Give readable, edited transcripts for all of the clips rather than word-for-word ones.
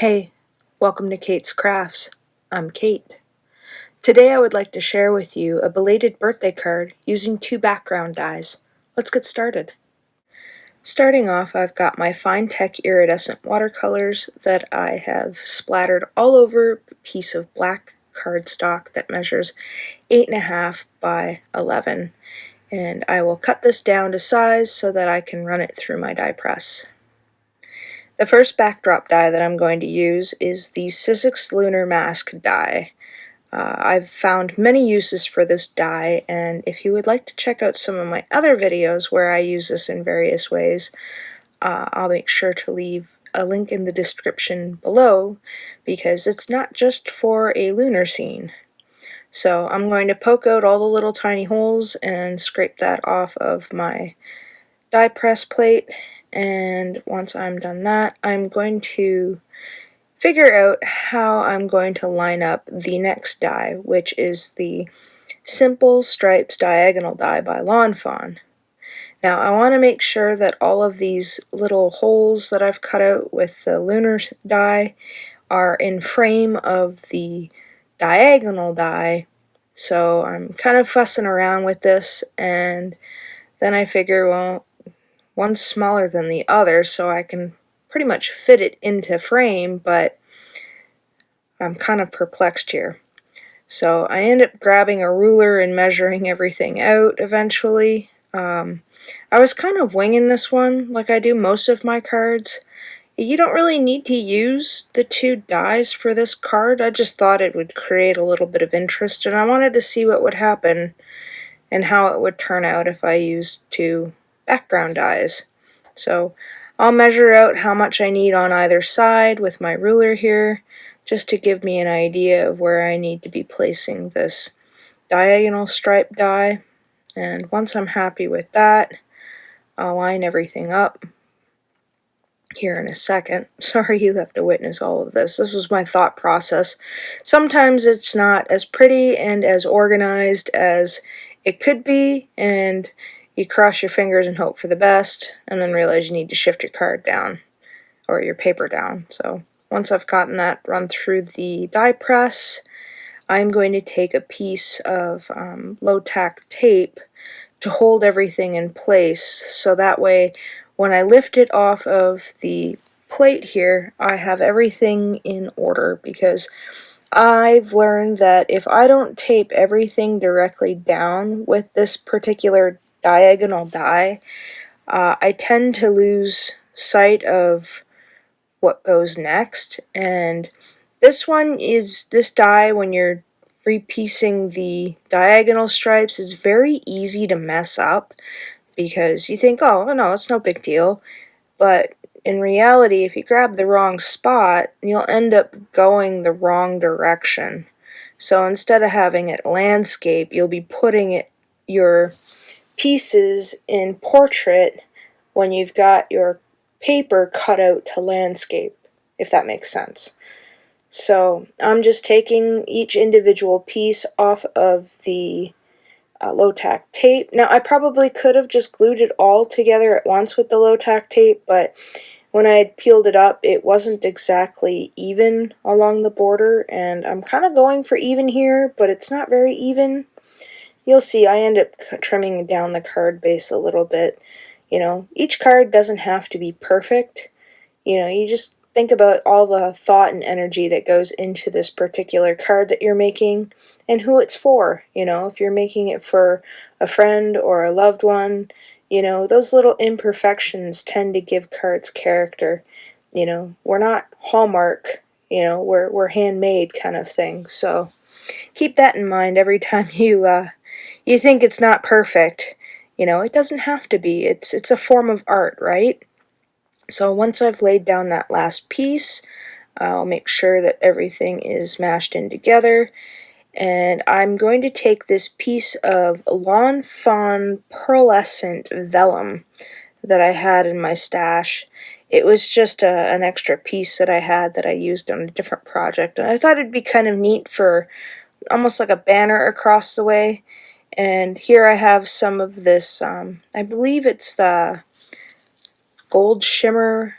Hey, welcome to Keight's Crafts. I'm Keight. Today I would like to share with you a belated birthday card using two background dyes. Let's get started. Starting off, I've got my Fine Tech Iridescent watercolors that I have splattered all over a piece of black cardstock that measures 8.5 by 11. And I will cut this down to size so that I can run it through my die press. The first backdrop die that I'm going to use is the Sizzix Lunar Mask die. I've found many uses for this die, and if you would like to check out some of my other videos where I use this in various ways, I'll make sure to leave a link in the description below, because it's not just for a lunar scene. So I'm going to poke out all the little tiny holes and scrape that off of my die press plate, and once I'm done that, I'm going to figure out how I'm going to line up the next die, which is the Simple Stripes Diagonal die by Fawn. Now I want to make sure that all of these little holes that I've cut out with the Lunar die are in frame of the diagonal die, so I'm kind of fussing around with this, and then I figure, well, one's smaller than the other, so I can pretty much fit it into frame, but I'm kind of perplexed here. So I end up grabbing a ruler and measuring everything out eventually. I was kind of winging this one, like I do most of my cards. You don't really need to use the two dies for this card. I just thought it would create a little bit of interest, and I wanted to see what would happen and how it would turn out if I used two background dies. So I'll measure out how much I need on either side with my ruler here, just to give me an idea of where I need to be placing this diagonal stripe die. And once I'm happy with that, I'll line everything up here in a second. Sorry you have to witness all of this. This was my thought process. Sometimes it's not as pretty and as organized as it could be, and you cross your fingers and hope for the best, and then realize you need to shift your card down, or your paper down. So once I've gotten that run through the die press, I'm going to take a piece of low-tack tape to hold everything in place, so that way when I lift it off of the plate here, I have everything in order, because I've learned that if I don't tape everything directly down with this particular diagonal die, I tend to lose sight of what goes next. And this die, when you're repiecing the diagonal stripes, is very easy to mess up, because you think, oh no, it's no big deal, but in reality, if you grab the wrong spot, you'll end up going the wrong direction. So instead of having it landscape, you'll be putting your pieces in portrait when you've got your paper cut out to landscape, if that makes sense. So I'm just taking each individual piece off of the low-tack tape. Now I probably could have just glued it all together at once with the low-tack tape, but when I had peeled it up, it wasn't exactly even along the border, and I'm kind of going for even here, but it's not very even. You'll see I end up trimming down the card base a little bit. You know, each card doesn't have to be perfect. You know, you just think about all the thought and energy that goes into this particular card that you're making and who it's for. You know, if you're making it for a friend or a loved one, you know, those little imperfections tend to give cards character. You know, we're not Hallmark, you know, we're handmade kind of thing. So keep that in mind every time you think it's not perfect. You know, it doesn't have to be. It's a form of art, right? So once I've laid down that last piece, I'll make sure that everything is mashed in together. And I'm going to take this piece of Fawn Pearlescent Vellum that I had in my stash. It was just an extra piece that I had that I used on a different project, and I thought it'd be kind of neat for almost like a banner across the way. And here I have some of this, I believe it's the gold shimmer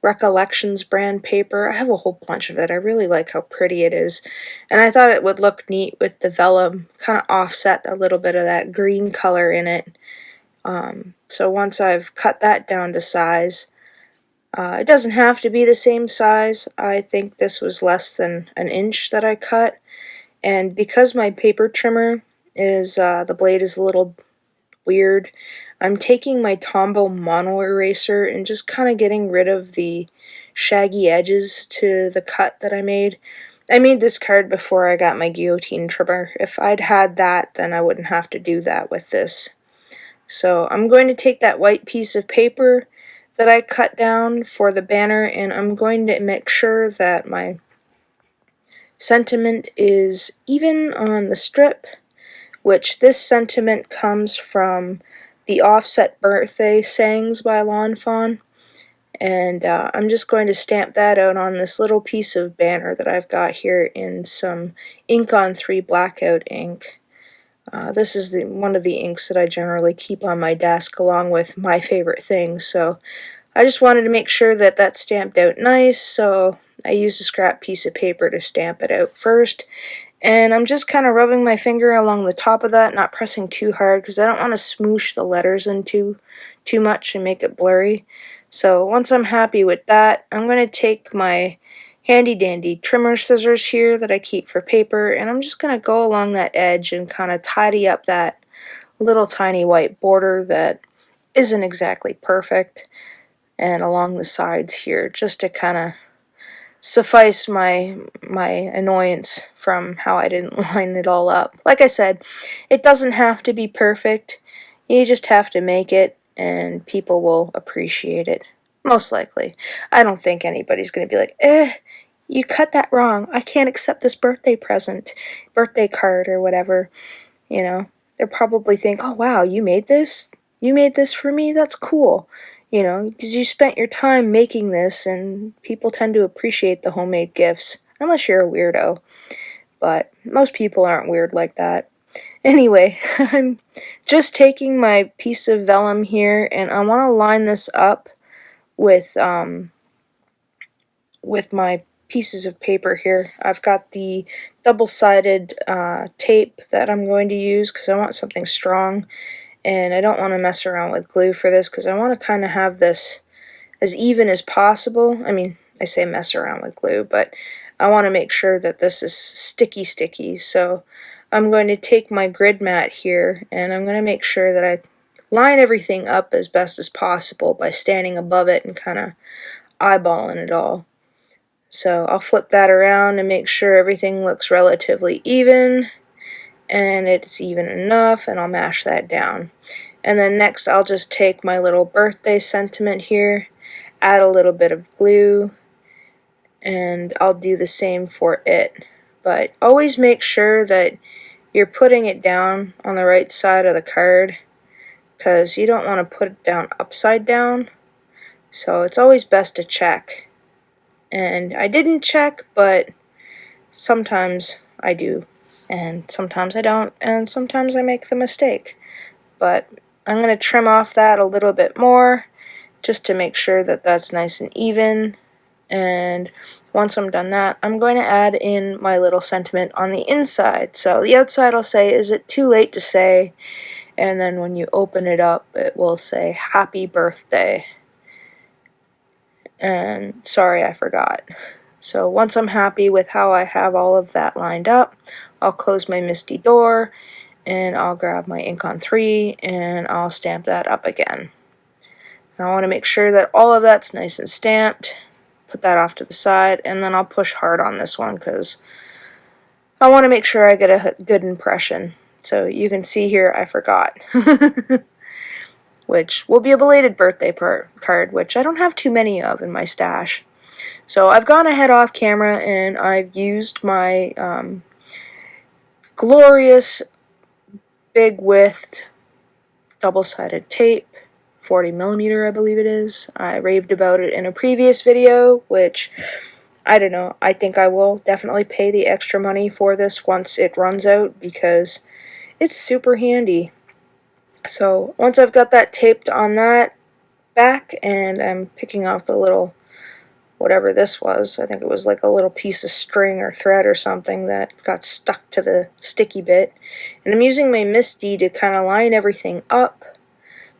Recollections brand paper. I have a whole bunch of it. I really like how pretty it is. And I thought it would look neat with the vellum, kind of offset a little bit of that green color in it. So once I've cut that down to size, it doesn't have to be the same size. I think this was less than an inch that I cut. And because my paper trimmer is, the blade is a little weird, I'm taking my Tombo mono eraser and just kind of getting rid of the shaggy edges to the cut that I made. I made this card before I got my guillotine trimmer. If I'd had that, then I wouldn't have to do that with this. So I'm going to take that white piece of paper that I cut down for the banner, and I'm going to make sure that my sentiment is even on the strip, which this sentiment comes from the Offset Birthday Sayings by Fawn. And I'm just going to stamp that out on this little piece of banner that I've got here in some ink on 3 blackout ink. This is one of the inks that I generally keep on my desk along with my favorite things, so I just wanted to make sure that that's stamped out nice, so I used a scrap piece of paper to stamp it out first. And I'm just kind of rubbing my finger along the top of that, not pressing too hard because I don't want to smoosh the letters in too much and make it blurry. So once I'm happy with that, I'm going to take my handy dandy trimmer scissors here that I keep for paper, and I'm just going to go along that edge and kind of tidy up that little tiny white border that isn't exactly perfect, and along the sides here, just to kind of suffice my annoyance from how I didn't line it all up. Like I said, it doesn't have to be perfect. You just have to make it, and people will appreciate it. Most likely. I don't think anybody's going to be like, you cut that wrong. I can't accept this birthday card, or whatever. You know, they'll probably think, oh wow, you made this? You made this for me? That's cool. You know, because you spent your time making this, and people tend to appreciate the homemade gifts, unless you're a weirdo. But most people aren't weird like that. Anyway, I'm just taking my piece of vellum here, and I want to line this up with my pieces of paper here. I've got the double-sided tape that I'm going to use because I want something strong. And I don't want to mess around with glue for this because I want to kind of have this as even as possible. I mean, I say mess around with glue, but I want to make sure that this is sticky. So I'm going to take my grid mat here, and I'm going to make sure that I line everything up as best as possible by standing above it and kind of eyeballing it all. So I'll flip that around and make sure everything looks relatively even, and it's even enough, and I'll mash that down. And then next I'll just take my little birthday sentiment here, add a little bit of glue, and I'll do the same for it. But always make sure that you're putting it down on the right side of the card, because you don't want to put it down upside down. So it's always best to check. And I didn't check, but sometimes I do. And sometimes I don't, and sometimes I make the mistake. But I'm going to trim off that a little bit more, just to make sure that that's nice and even. And once I'm done that, I'm going to add in my little sentiment on the inside. So the outside I'll say, is it too late to say? And then when you open it up, it will say, happy birthday. And sorry, I forgot. So once I'm happy with how I have all of that lined up, I'll close my MISTI door, and I'll grab my ink on 3, and I'll stamp that up again. And I want to make sure that all of that's nice and stamped, put that off to the side, and then I'll push hard on this one because I want to make sure I get a good impression. So you can see here I forgot. Which will be a belated birthday card, which I don't have too many of in my stash. So I've gone ahead off camera, and I've used my glorious big width double-sided tape, 40mm I believe it is. I raved about it in a previous video, which, I don't know, I think I will definitely pay the extra money for this once it runs out, because it's super handy. So once I've got that taped on that back, and I'm picking off the little whatever this was. I think it was like a little piece of string or thread or something that got stuck to the sticky bit. And I'm using my MIST-D to kind of line everything up,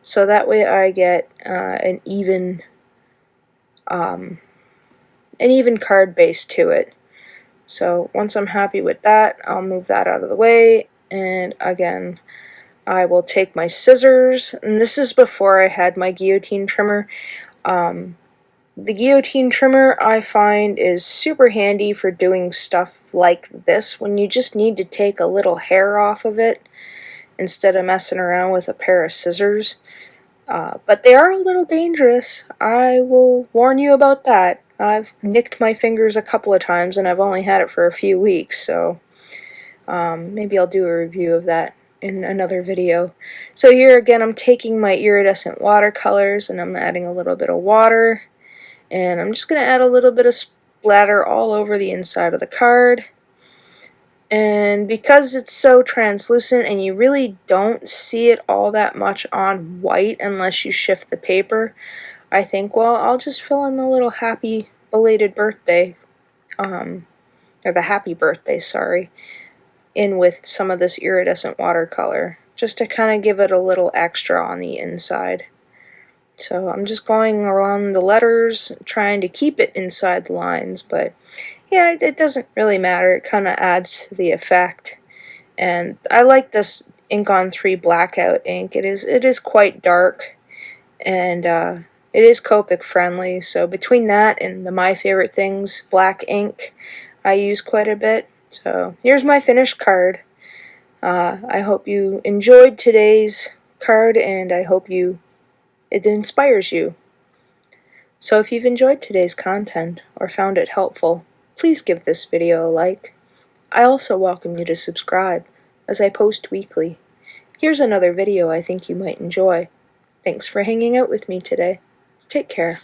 so that way I get an even card base to it. So once I'm happy with that, I'll move that out of the way, and again, I will take my scissors, and this is before I had my guillotine trimmer. The guillotine trimmer I find is super handy for doing stuff like this, when you just need to take a little hair off of it instead of messing around with a pair of scissors. But they are a little dangerous. I will warn you about that. I've nicked my fingers a couple of times, and I've only had it for a few weeks, so maybe I'll do a review of that in another video. So here again, I'm taking my iridescent watercolors, and I'm adding a little bit of water, and I'm just going to add a little bit of splatter all over the inside of the card. And because it's so translucent and you really don't see it all that much on white unless you shift the paper, I think, well, I'll just fill in the little happy belated birthday, or the happy birthday, sorry, in with some of this iridescent watercolor, just to kind of give it a little extra on the inside. So I'm just going around the letters, trying to keep it inside the lines, but yeah, it doesn't really matter. It kind of adds to the effect. And I like this Ink on 3 blackout ink. It is quite dark, and it is Copic friendly, so between that and the My Favorite Things black ink, I use quite a bit. So here's my finished card. I hope you enjoyed today's card, and I hope it inspires you. So if you've enjoyed today's content or found it helpful, please give this video a like. I also welcome you to subscribe, as I post weekly. Here's another video I think you might enjoy. Thanks for hanging out with me today. Take care.